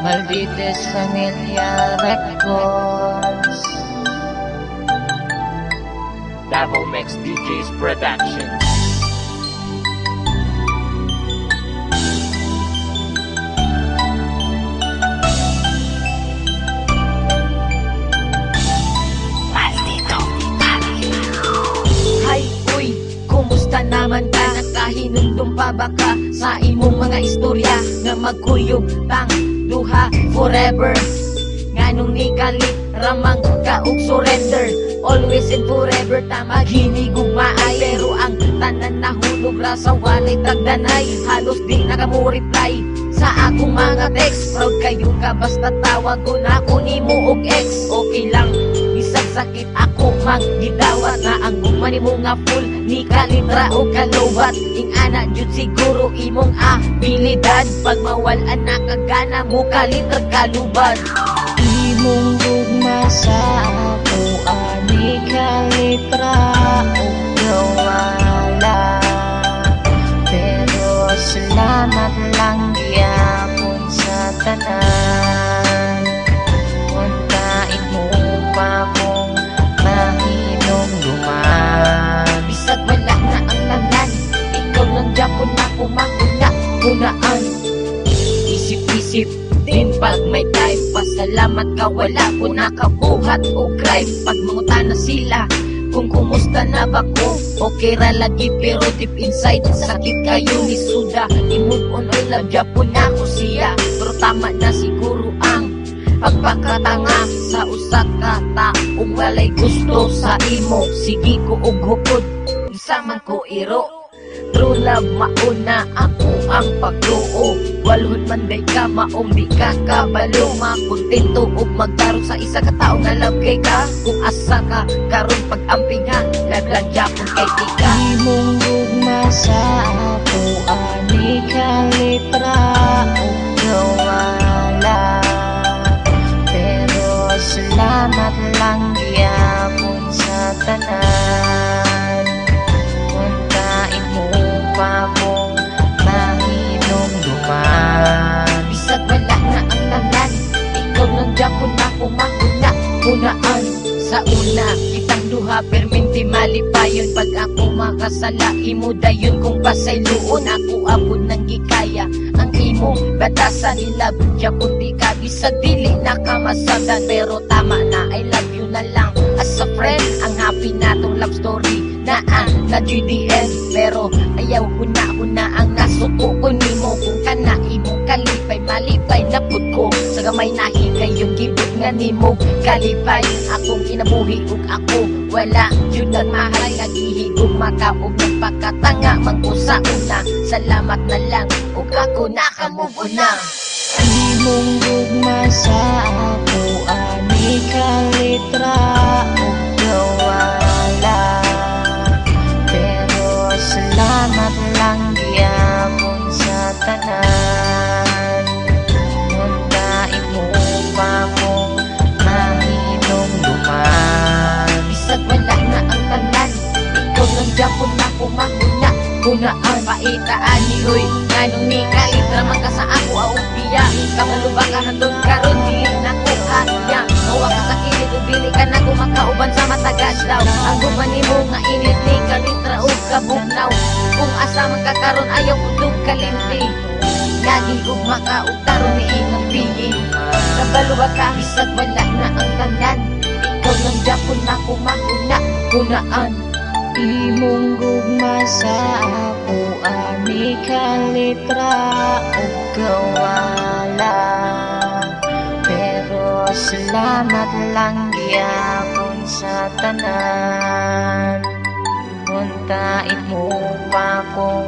Maldites Familia Records. Davao Mix DJs Productions. Hay, uy, kumusta naman ka? Nakahinundong pa ba ka sa imong mga istorya nga magkuyog tang duha forever? Nganong ni kalit ramang ka og surrender, always and forever ta maghinigog maay. Pero ang tanan nahulog ra sa walay tagdanay, halos di nakamureply sa akong mga text. Proud kayo ka basta tawag ko na ako nimo og ex. Okay lang bisag sakit ako magidawat na ang gumani mo nga full ni kalitra o kalobat. Ing ana jud siguro imong abilidad, pag mawalan na kagana mo kalitra kalubad. Imong gugma sa ako ani kalitra o gawala, pero salamat lang gyapon sa tanan. Untain mo pa kung mahinom duman. Bisag wala na ang tanan, ikaw lang gyapon ako mahuna-hunaan. Isip-isip din pag may time, pasalamat ka wala ko nakabuhat o crime. Pag mangutana sila kung kumusta na ba ko, okay ra lagi pero deep inside sakit kayo ni suda. I-move on or love Japon na ko siya, pero tama na siguro ang pagpakatanga sa usa ka taong walay gusto sa imo. Sige ko og hukod sa man ko iro, true love mauna ako ang pagtuo. Walhon man day ka maong di ka kabalo, makontento og magtarong sa isa ka tao nga love kay ka. Kung asa ka karon pag-amping ha, love lang Japon kay tika. Imong gugma sa ako ani kalitra o gawala, pero salamat lang gyapon sa tanan. Untain mo pa kung mahinom duman. Bisag wala na ang tanan, ikaw lang Japon ako mahuna-hunaan. Sa una kitang duha perminti malipayon, pag ako makasala imo dayon kung pasayloon. Ako abot ng gikaya ang imo batasan nila Japon di ka bisag dili nakamasabdan, pero tama na I love you na lang as a friend. Ang happy natong love story na na GDN, pero ayaw huna-huna ang nasuko ko nimo. Kung kana imong kalipay malipay na pud ko sa gamay nahi kayong gibot nga nimo kalipay. Akong kinabuhi ug ako wala jud ang mahal, naghihigog makaog nagpakatanga man ko sa una. Salamat na lang ug ako nakamove on na. Imong gugma sa ako ani kalitra o gawala, pero salamat lang gyapon sa tanan. Untain mo pa kung mahinom duman. Bisag wala na ang tanan, ikaw lang Japon ako mahuna-hunaan. Paitaan ni Hoy, nganong ni kalitra man ka sa ako aupiya. Kamalo ba ka handon karon dili na ko kaya. Mawa ka sa kilid ug dili ka na kumakauban sa matagas daw. Ang guban nimo nga init ni kalitra ug kabugnaw. Kung asa man ka karon ayaw ko dug kalimti, lagi ug makaugtaron ni ilang piyi. Kabalo ba ka? Bisag wala na ang tanan, ikaw lang Japon ako mahuna-hunaan. Imong gugma sa ako ani kalitra o gawala, pero salamat lang gyapon sa tanan. Untain mo pa kung